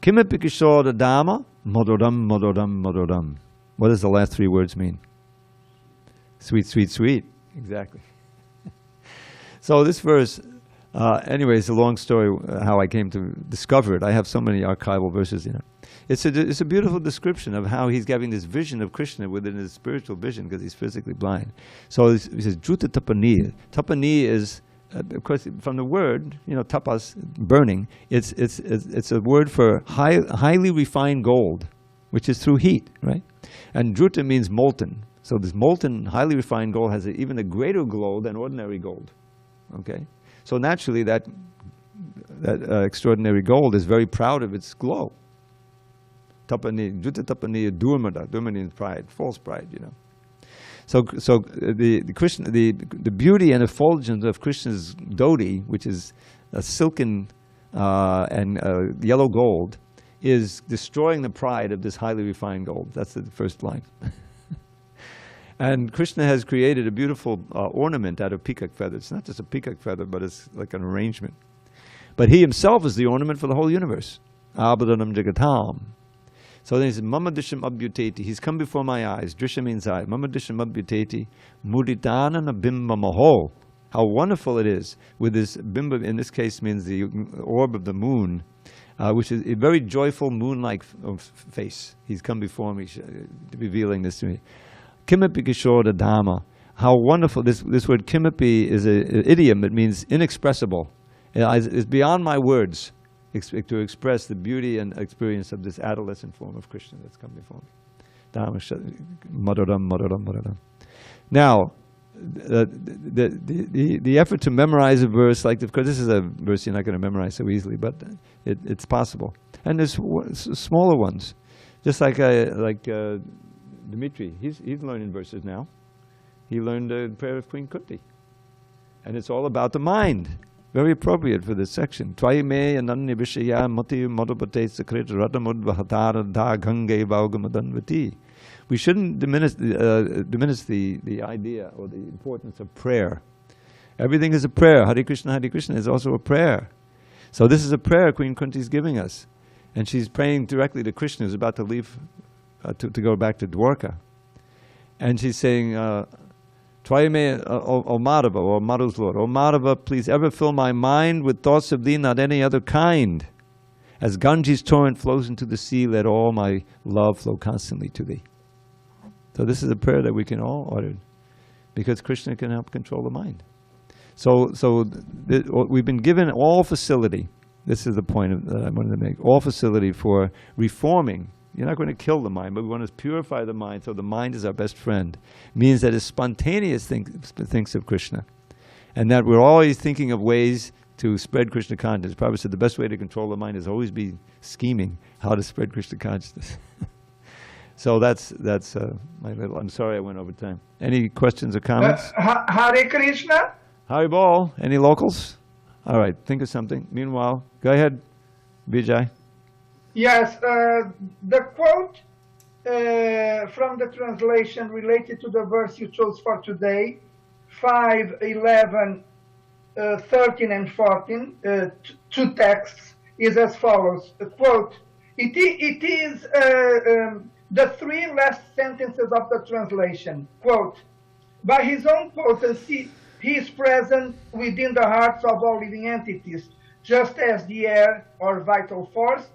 kimapikishor dama modoram modoram modoram. What does the last three words mean? Sweet, sweet, sweet. Exactly. So this verse, anyway, it's a long story how I came to discover it. I have so many archival verses, you know. It's a beautiful description of how he's having this vision of Krishna within his spiritual vision because he's physically blind. So he says, Juta tapani. Tapani is, of course, from the word, you know, tapas, burning. It's a word for highly refined gold, which is through heat, right? And Juta means molten. So this molten, highly refined gold has even a greater glow than ordinary gold. Okay, so naturally that extraordinary gold is very proud of its glow. Tapani, Juta tapani, durmada. Durmada means pride, false pride, you know. So the Krishna, the beauty and effulgence of Krishna's dhoti, which is a silken and yellow gold, is destroying the pride of this highly refined gold. That's the first line. And Krishna has created a beautiful ornament out of peacock feathers. It's not just a peacock feather, but it's like an arrangement. But he himself is the ornament for the whole universe. Abhadanam jagatam. So then he says, Mama disham abhyuteti. He's come before my eyes. Drisha means eye. Mama disham abhyuteti. Muditana na bimba maho. How wonderful it is with this bimba, in this case means the orb of the moon, which is a very joyful moon-like face. He's come before me, revealing this to me. Kimapi kishore dhamma. How wonderful. This word kimapi is an idiom. It means inexpressible. It's beyond my words. to express the beauty and experience of this adolescent form of Krishna that's come before me. Madaram, madaram, madaram. Now, the effort to memorize a verse like this, because this is a verse you're not going to memorize so easily, but it's possible. And there's smaller ones, just like Dimitri. He's learning verses now. He learned the prayer of Queen Kunti, and it's all about the mind. Very appropriate for this section. Tvaime ananya vishaya mati madhupate sakrit-ratamudvahatara da gange vaugamadanvati. We shouldn't diminish the idea or the importance of prayer. Everything is a prayer. Hare Krishna is also a prayer. So this is a prayer Queen Kunti is giving us. And she's praying directly to Krishna, who's about to leave, to go back to Dwarka. And she's saying, Tvayame, O Madhava, O Madhu's Lord, O Madhava, please ever fill my mind with thoughts of thee, not any other kind. As Ganges torrent flows into the sea, let all my love flow constantly to thee. So this is a prayer that we can all utter, because Krishna can help control the mind. So we've been given all facility. This is the point that I wanted to make. All facility for reforming. You're not going to kill the mind, but we want to purify the mind, so the mind is our best friend. Means that it spontaneous thinks of Krishna. And that we're always thinking of ways to spread Krishna consciousness. Prabhupada said the best way to control the mind is always be scheming how to spread Krishna consciousness. So that's my little, I'm sorry I went over time. Any questions or comments? Hare Krishna. Haribol, any locals? All right, think of something. Meanwhile, go ahead, Vijay. Yes, the quote from the translation related to the verse you chose for today, 5:11, 13 and 14, two texts, is as follows. Quote, it is the three last sentences of the translation. Quote, by his own potency, he is present within the hearts of all living entities, just as the air or vital force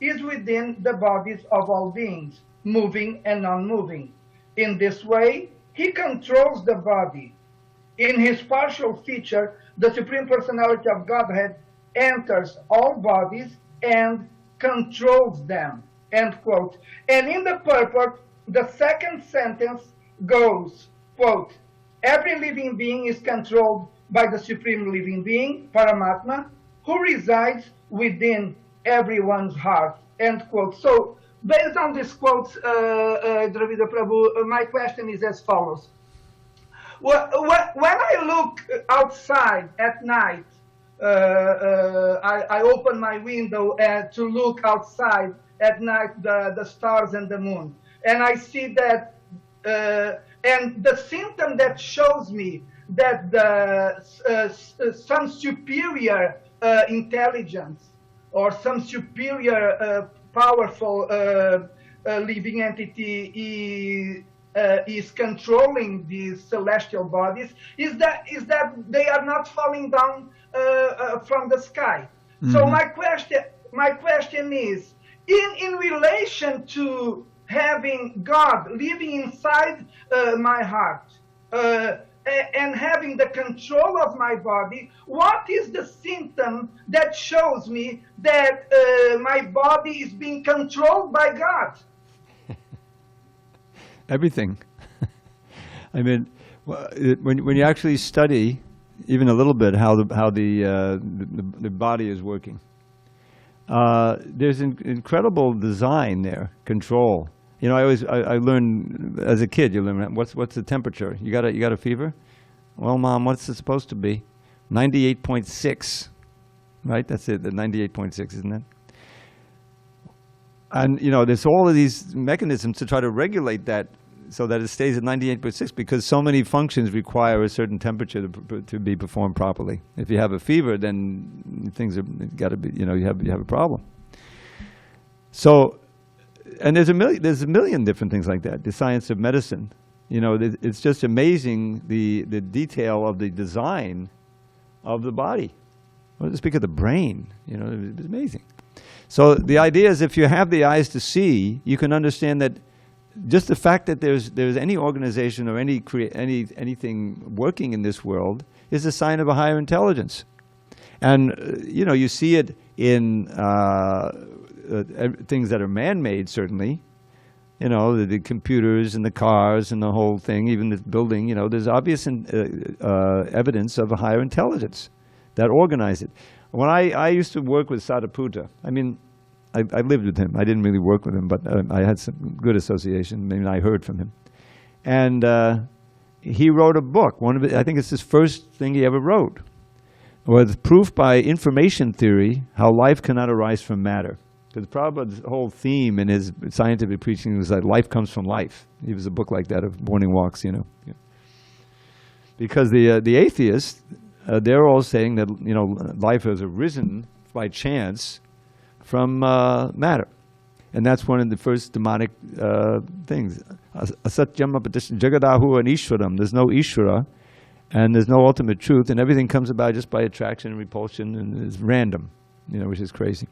is within the bodies of all beings, moving and non-moving. In this way, he controls the body. In his partial feature, the Supreme Personality of Godhead enters all bodies and controls them. End quote. And in the purport, the second sentence goes, quote, every living being is controlled by the Supreme Living Being, Paramātmā, who resides within everyone's heart, end quote. So, based on these quotes, Dravida Prabhu, my question is as follows. When I look outside at night, I open my window to look outside at night, the stars and the moon, and I see that, and the symptom that shows me that some superior intelligence or some superior powerful living entity is controlling these celestial bodies, is that they are not falling down from the sky. Mm-hmm. So my question is, in relation to having God living inside my heart and having the control of my body, what is the symptom that shows me that my body is being controlled by God? Everything. I mean, when you actually study even a little bit how the body is working, there's incredible design there, control. You know, I learned as a kid. You learn what's the temperature. You got a fever? Well, Mom, what's it supposed to be? 98.6, right? That's it. The 98.6, isn't it? And you know, there's all of these mechanisms to try to regulate that so that it stays at 98.6, because so many functions require a certain temperature to be performed properly. If you have a fever, then things are got to be. You know, you have a problem. So. And there's a million different things like that. The science of medicine, you know, it's just amazing the detail of the design of the body. Well, to speak of the brain, you know, it's amazing. So the idea is, if you have the eyes to see, you can understand that just the fact that there's any organization or anything working in this world is a sign of a higher intelligence. And you know, you see it in things that are man-made, certainly. You know, the computers and the cars and the whole thing, even the building, you know, there's obvious evidence of a higher intelligence that organized it. When I used to work with Sariputta, I mean, I lived with him. I didn't really work with him, but I had some good association. I mean, I heard from him. And he wrote a book. I think it's his first thing he ever wrote. Was proof by information theory how life cannot arise from matter. Because Prabhupada's whole theme in his scientific preaching was that life comes from life. He was a book like that of morning walks, you know. Yeah. Because the atheists, they're all saying that, you know, life has arisen by chance from matter. And that's one of the first demonic things. Asatyam apatishyam jagadahu and Ishwaram. There's no Ishvara, and there's no ultimate truth, and everything comes about just by attraction and repulsion, and it's random, you know, which is crazy.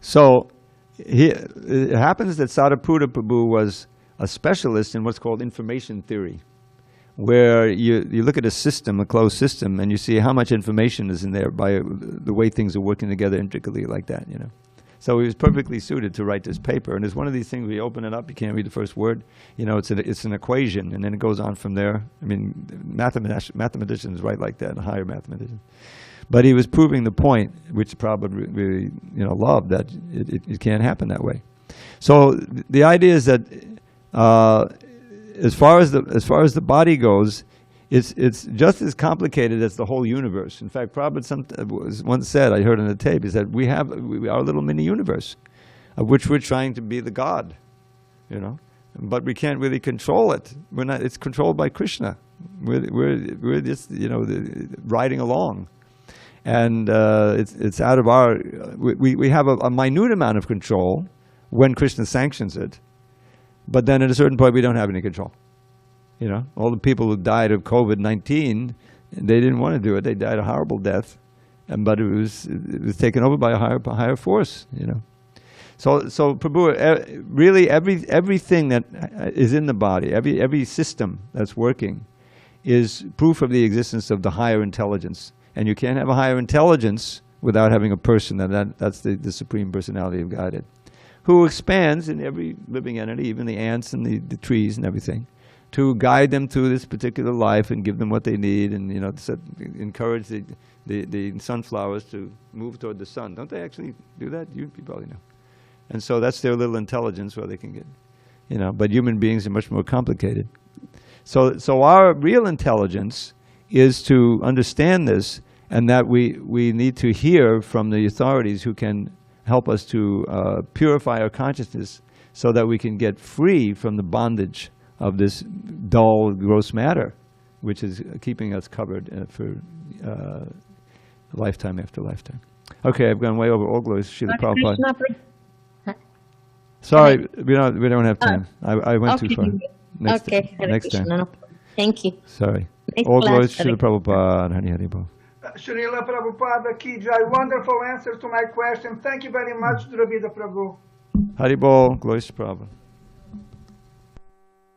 So it happens that Sariputta Prabhu was a specialist in what's called information theory, where you look at a system, a closed system, and you see how much information is in there by the way things are working together intricately like that, you know. So he was perfectly suited to write this paper. And it's one of these things where you open it up, you can't read the first word. You know, it's an equation, and then it goes on from there. I mean, mathematicians write like that, a higher mathematician. But he was proving the point, which Prabhupada really, you know, loved, that it can't happen that way. So the idea is that as far as the body goes, it's just as complicated as the whole universe. In fact, Prabhupada once said, I heard on the tape, is that we have our little mini universe, of which we're trying to be the God, you know, but we can't really control it. We're not. It's controlled by Krishna. We're just, you know, riding along, and it's out of our. We have a minute amount of control when Krishna sanctions it, but then at a certain point we don't have any control. You know, all the people who died of COVID-19, they didn't want to do it. They died a horrible death, but it was taken over by a higher force. You know, so Prabhu, really everything that is in the body, every system that's working, is proof of the existence of the higher intelligence. And you can't have a higher intelligence without having a person, and that's the Supreme Personality of Godhead, who expands in every living entity, even the ants and the trees and everything, to guide them through this particular life and give them what they need, and, you know, encourage the sunflowers to move toward the sun. Don't they actually do that? You probably know. And so that's their little intelligence where they can get, you know, but human beings are much more complicated. So our real intelligence is to understand this, and that we need to hear from the authorities who can help us to purify our consciousness so that we can get free from the bondage of this dull, gross matter, which is keeping us covered for lifetime after lifetime. Okay, I've gone way over. All glories to Srila Prabhupada. Sorry, we don't have time. I went too far. Next time. No. Thank you. Sorry. Next All class, glories to Srila Prabhupada. Hari Hari Bol. Srila Prabhupada Ki Jai. Wonderful answer to my question. Thank you very much, Dravida Prabhu. Hari Bol. Glories to Prabhupada.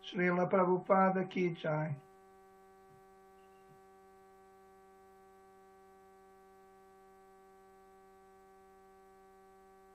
Srila Prabhupada Ki Jai.